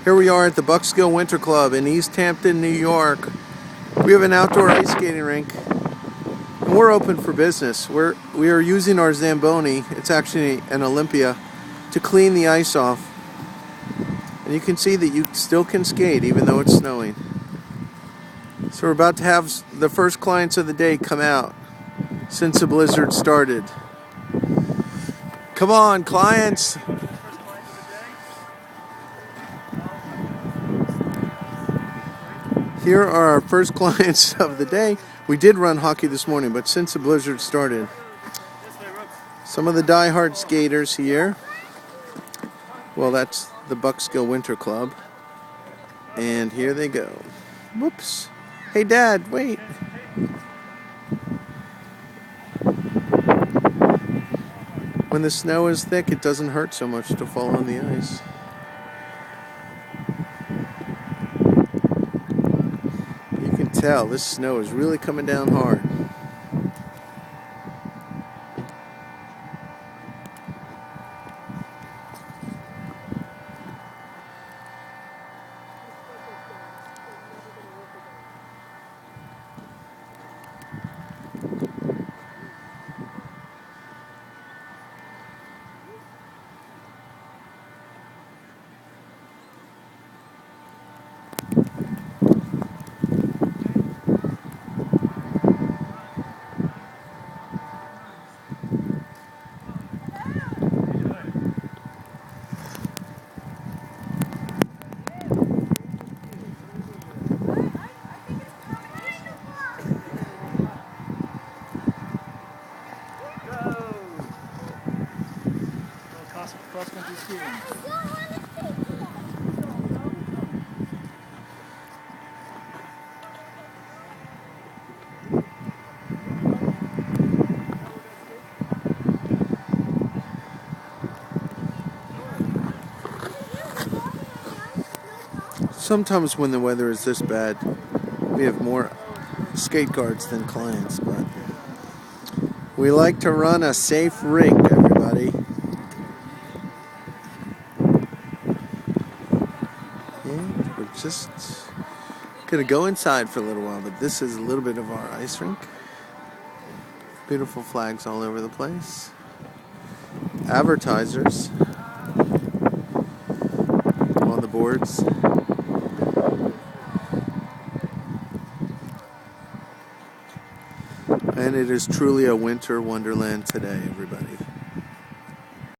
Here we are at the Buckskill Winter Club in East Hampton, New York. We have an outdoor ice skating rink, and we're open for business. We are using our Zamboni, it's actually an Olympia, to clean the ice off. And you can see that you still can skate even though it's snowing. So we're about to have the first clients of the day come out since the blizzard started. Come on, clients! Here are our first clients of the day. We did run hockey this morning, but since the blizzard started, some of the die-hard skaters here. Well, that's the Buckskill Winter Club. And here they go. Whoops. Hey, Dad, wait. When the snow is thick, it doesn't hurt so much to fall on the ice. You can tell this snow is really coming down hard. Cross-country skiing. Sometimes when the weather is this bad, we have more skate guards than clients, but we like to run a safe rink, everybody. And we're just gonna go inside for a little while, but this is a little bit of our ice rink. Beautiful flags all over the place. Advertisers on the boards. And it is truly a winter wonderland today, everybody.